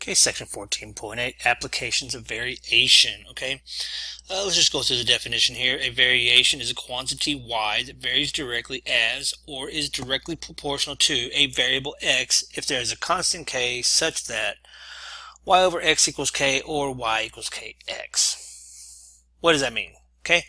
Okay, section 14.8, applications of variation. Okay, let's just go through the definition here. A variation is a quantity y that varies directly as or is directly proportional to a variable x if there is a constant k such that y over x equals k or y equals kx. What does that mean? Okay,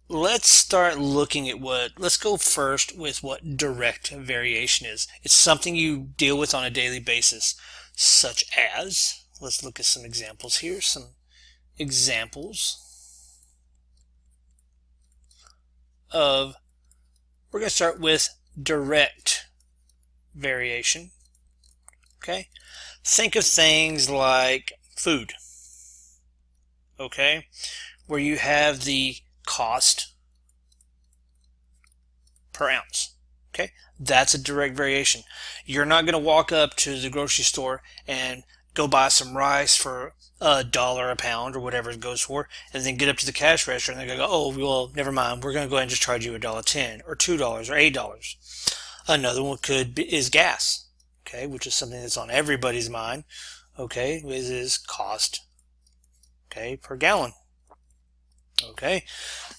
let's start looking at let's go first with what direct variation is. It's something you deal with on a daily basis, such as, let's look at some examples here, some examples of, we're going to start with direct variation. Okay, think of things like food, okay, where you have the cost per ounce. Okay, that's a direct variation. You're not going to walk up to the grocery store and go buy some rice for $1 a pound or whatever it goes for, and then get up to the cash register and they're going to go, oh, well, never mind, we're going to go ahead and just charge you $1.10 or $2 or $8. Another one is gas, okay, which is something that's on everybody's mind. Okay, is cost, okay, per gallon. Okay,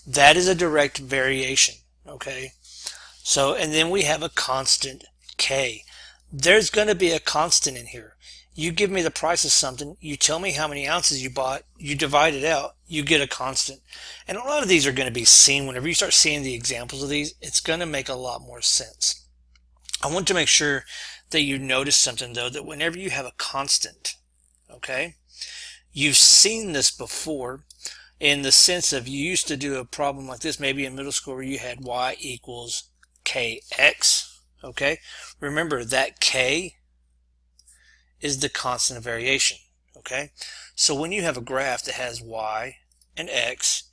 that is a direct variation. Okay, so, and then we have a constant k. There's going to be a constant in here. You give me the price of something, you tell me how many ounces you bought, you divide it out, you get a constant. And a lot of these are going to be seen whenever you start seeing the examples of these. It's going to make a lot more sense. I want to make sure that you notice something though, that whenever you have a constant, okay, you've seen this before, in the sense of, you used to do a problem like this maybe in middle school where you had y equals kx. Okay, remember that k is the constant of variation. Okay, so when you have a graph that has y and x,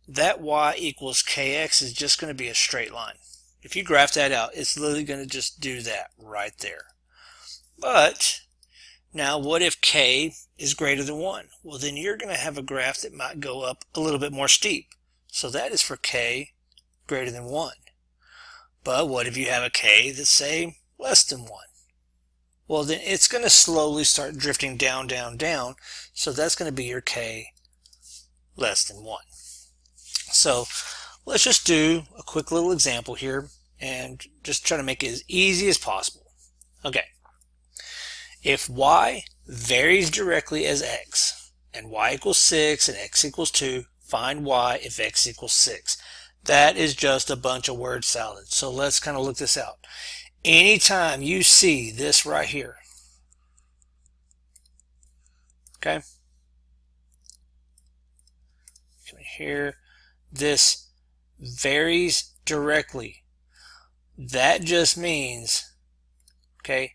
that y equals kx is just going to be a straight line. If you graph that out, it's literally going to just do that right there. But now, what if k is greater than 1? Well, then you're going to have a graph that might go up a little bit more steep. So that is for k greater than 1. But what if you have a k that's, say, less than 1? Well, then it's going to slowly start drifting down, down, down. So that's going to be your k less than 1. So let's just do a quick little example here and just try to make it as easy as possible. Okay. If y varies directly as x, and y equals 6 and x equals 2, find y if x equals 6. That is just a bunch of word salad. So let's kind of look this out. Anytime you see this right here, okay, come here, this varies directly, that just means, okay,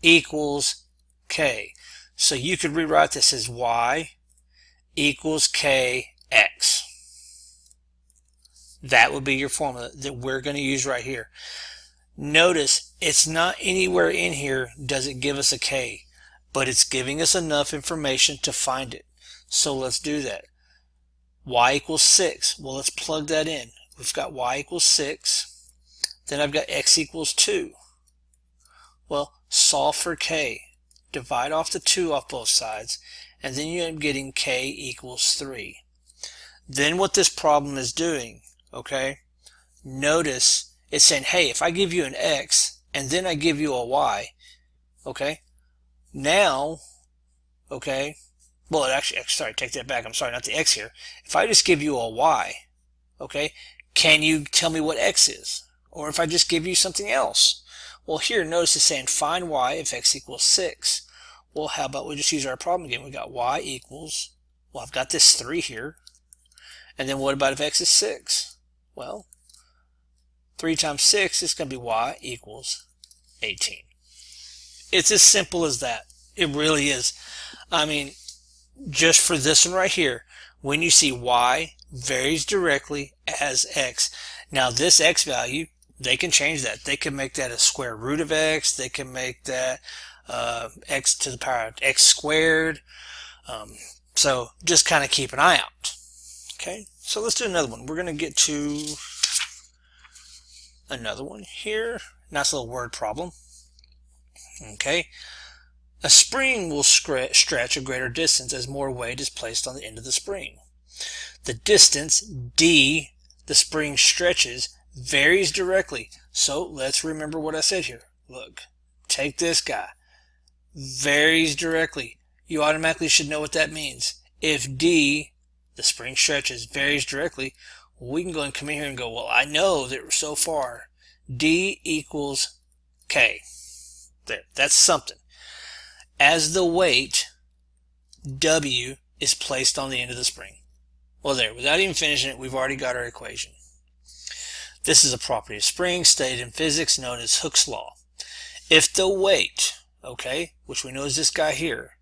equals k. So you could rewrite this as y equals kx. That would be your formula that we're going to use right here. Notice it's not anywhere in here does it give us a k, but it's giving us enough information to find it. So let's do that. Y equals 6. Well, let's plug that in. We've got y equals 6. Then I've got x equals 2. Well, solve for k. Divide off the 2 off both sides, and then you end up getting k equals 3. Then what this problem is doing, okay, notice it's saying, hey, if I give you an x and then I give you a y, okay, now, okay, well, actually, sorry, take that back. I'm sorry, not the x here. If I just give you a y, okay, can you tell me what x is? Or if I just give you something else? Well, here, notice it's saying find y if x equals 6. Well, how about we just use our problem again? We got y equals, well, I've got this 3 here. And then what about if x is 6? Well, 3 times 6 is going to be y equals 18. It's as simple as that. It really is. I mean, just for this one right here, when you see y varies directly as x, now this x value, they can change that. They can make that a square root of x. They can make that x to the power of x squared. So just kind of keep an eye out. Okay, so let's do another one. We're going to get to another one here. Nice little word problem. Okay, A spring will stretch a greater distance as more weight is placed on the end of the spring. The distance, d, the spring stretches, varies directly. So let's remember what I said here. Look, take this guy. Varies directly. You automatically should know what that means. If d, the spring stretches, varies directly, we can go and come in here and go, well, I know that so far d equals k. There, that's something. As the weight, w, is placed on the end of the spring. Well, there, without even finishing it, we've already got our equation. This is a property of springs stated in physics known as Hooke's law. If the weight, okay, which we know is this guy here,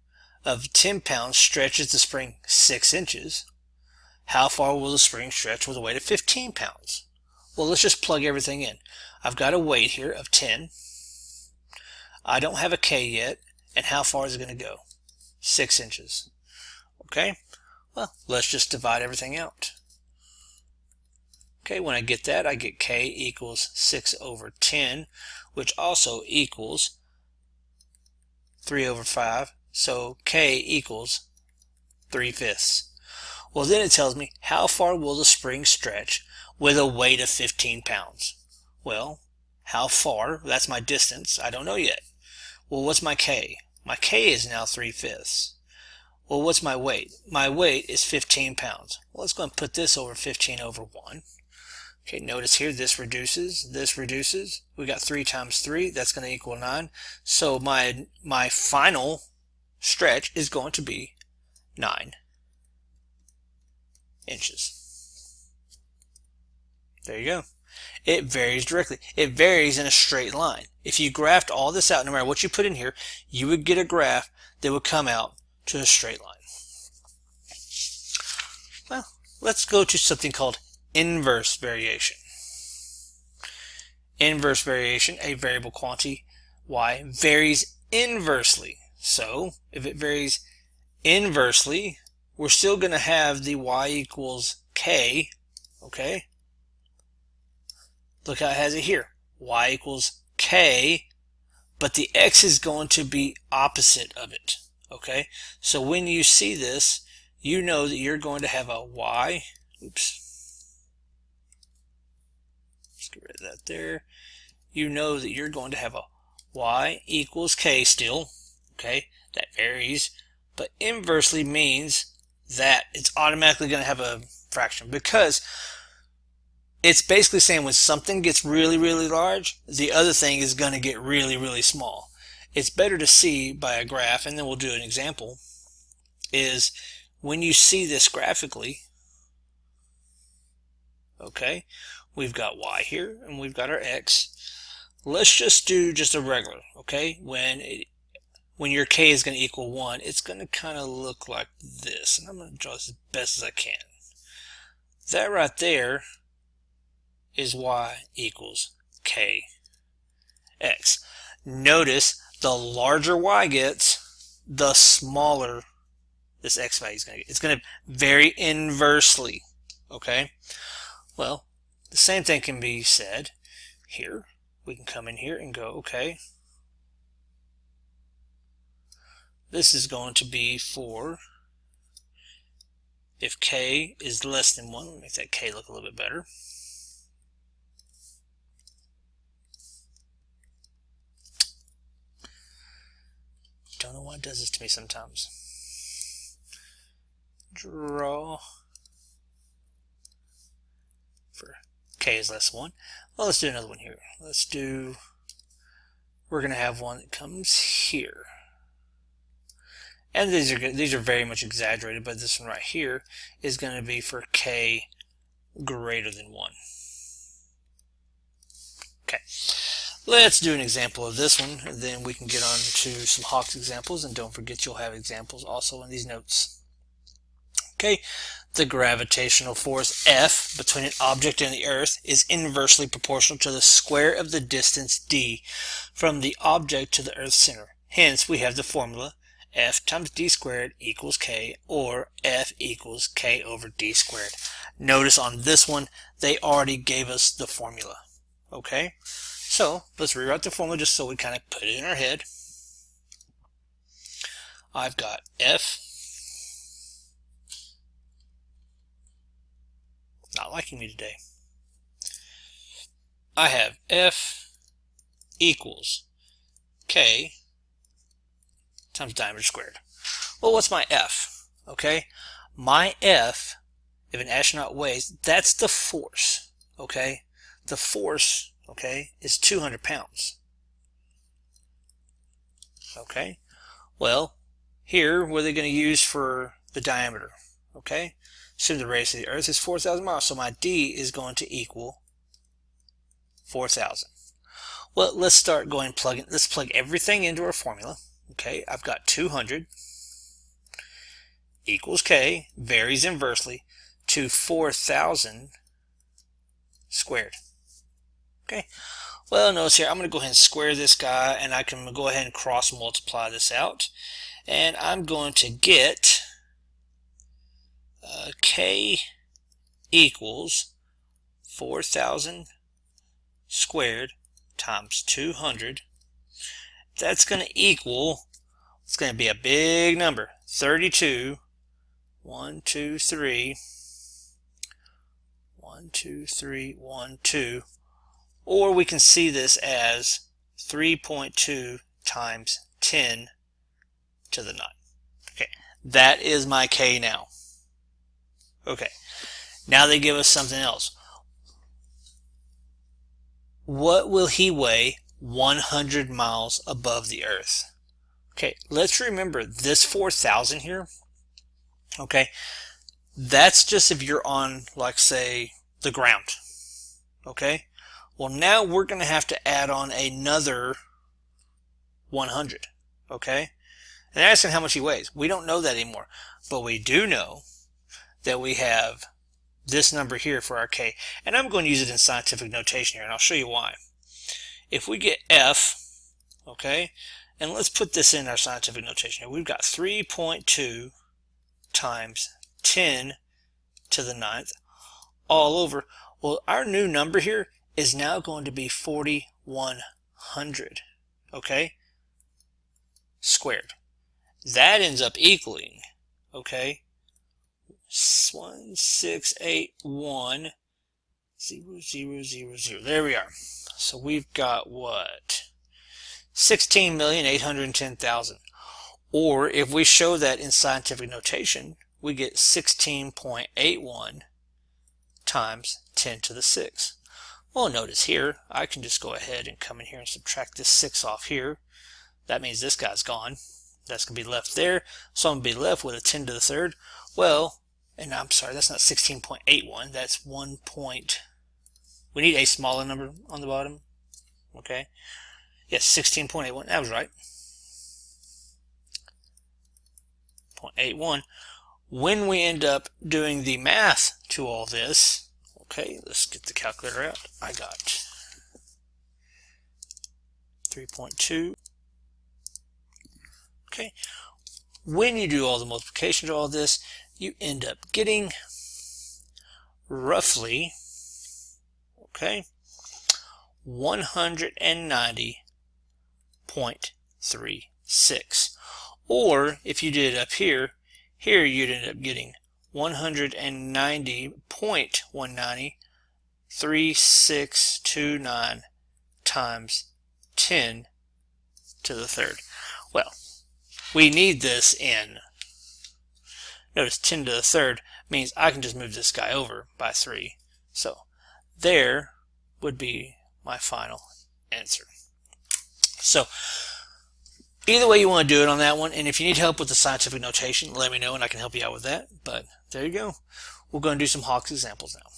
of 10 pounds stretches the spring 6 inches, how far will the spring stretch with a weight of 15 pounds? Well, let's just plug everything in. I've got a weight here of 10. I don't have a K yet, and how far is it going to go? 6 inches. Okay, well, let's just divide everything out. Okay, when I get that, I get K equals 6 over 10, which also equals 3 over 5. So K equals 3/5. Well, then it tells me how far will the spring stretch with a weight of 15 pounds. Well, how far? That's my distance. I don't know yet. Well, what's my K? My K is now 3/5. Well, what's my weight? My weight is 15 pounds. Well, let's go and put this over 15 over 1. Okay, notice here this reduces, this reduces. We got 3 times 3, that's going to equal 9. So my final stretch is going to be 9 inches. There you go. It varies directly. It varies in a straight line. If you graphed all this out, no matter what you put in here, you would get a graph that would come out to a straight line. Well, let's go to something called inverse variation. Inverse variation, a variable quantity, y, varies inversely. So, if it varies inversely, we're still going to have the y equals k, okay? Look how it has it here. Y equals k, but the x is going to be opposite of it, okay? So when you see this, you know that you're going to have a y, oops, let's get rid of that there. You know that you're going to have a y equals k still, okay? That varies, but inversely means that it's automatically going to have a fraction, because it's basically saying when something gets really, really large, the other thing is going to get really, really small. It's better to see by a graph, and then we'll do an example, is when you see this graphically, okay, we've got y here, and we've got our x. Let's just do just a regular, okay? When your k is going to equal 1, it's going to kind of look like this, and I'm going to draw this as best as I can. That right there is y equals kx. Notice the larger y gets, the smaller this x value is going to get. It's going to vary inversely, okay? Well, the same thing can be said here. We can come in here and go, okay, this is going to be for if k is less than 1. Let me make that k look a little bit better. Don't know why it does this to me sometimes. Draw for k is less than 1. Well, let's do another one here. We're going to have one that comes here. And these are very much exaggerated, but this one right here is going to be for k greater than 1. Okay. Let's do an example of this one, and then we can get on to some Hawk's examples, and don't forget you'll have examples also in these notes. Okay, the gravitational force F between an object and the Earth is inversely proportional to the square of the distance d from the object to the Earth's center. Hence, we have the formula F times d squared equals k, or F equals k over d squared. Notice on this one, they already gave us the formula. Okay, so let's rewrite the formula just so we kind of put it in our head. I've got F, not liking me today. I have F equals K times diameter squared. Well, what's my F? Okay, my F, if an astronaut weighs, that's the force. Okay, the force, okay, is 200 pounds. Okay, well, here, what are they going to use for the diameter? Okay, assume the radius of the Earth is 4,000 miles, so my D is going to equal 4,000. Well, let's start going plugging. Let's plug everything into our formula. Okay, I've got 200 equals K, varies inversely, to 4,000 squared. Okay, well, notice here, I'm going to go ahead and square this guy, and I can go ahead and cross multiply this out. And I'm going to get K equals 4,000 squared times 200. That's going to equal, it's going to be a big number, 32, 1, 2, 3, 1, 2, 3, 1, 2, or we can see this as 3.2 times 10 to the 9. Okay, that is my K now. Okay, now they give us something else. What will he weigh 100 miles above the Earth? Okay, let's remember this 4,000 here. Okay, that's just if you're on, like, say, the ground. Okay, well, now we're going to have to add on another 100. Okay, and they're asking how much he weighs. We don't know that anymore, but we do know that we have this number here for our K, and I'm going to use it in scientific notation here, and I'll show you why. If we get F, okay, and let's put this in our scientific notation here, we've got 3.2 times 10 to the 9th all over. Well, our new number here is now going to be 4,100, okay, squared. That ends up equaling, okay, 1681 0, 0, 0, 0. There we are. So we've got what? 16,810,000. Or if we show that in scientific notation, we get 16.81 times 10 to the 6. Well, notice here, I can just go ahead and come in here and subtract this 6 off here. That means this guy's gone. That's going to be left there. So I'm going to be left with a 10 to the 3rd. Well, and I'm sorry, that's not 16.81. That's 1 point. We need a smaller number on the bottom. Okay. Yes, 16.81. That was right. 0.81. When we end up doing the math to all this, okay, let's get the calculator out. I got 3.2. Okay. When you do all the multiplication to all this, you end up getting roughly, okay, 190.36. Or if you did it up here, you'd end up getting 190.1903629 times 10 to the 3rd. Well, we need this in, notice 10 to the 3rd means I can just move this guy over by 3. So there would be my final answer. So either way you want to do it on that one, and if you need help with the scientific notation, let me know and I can help you out with that. But there you go. We're going to do some Hawks examples now.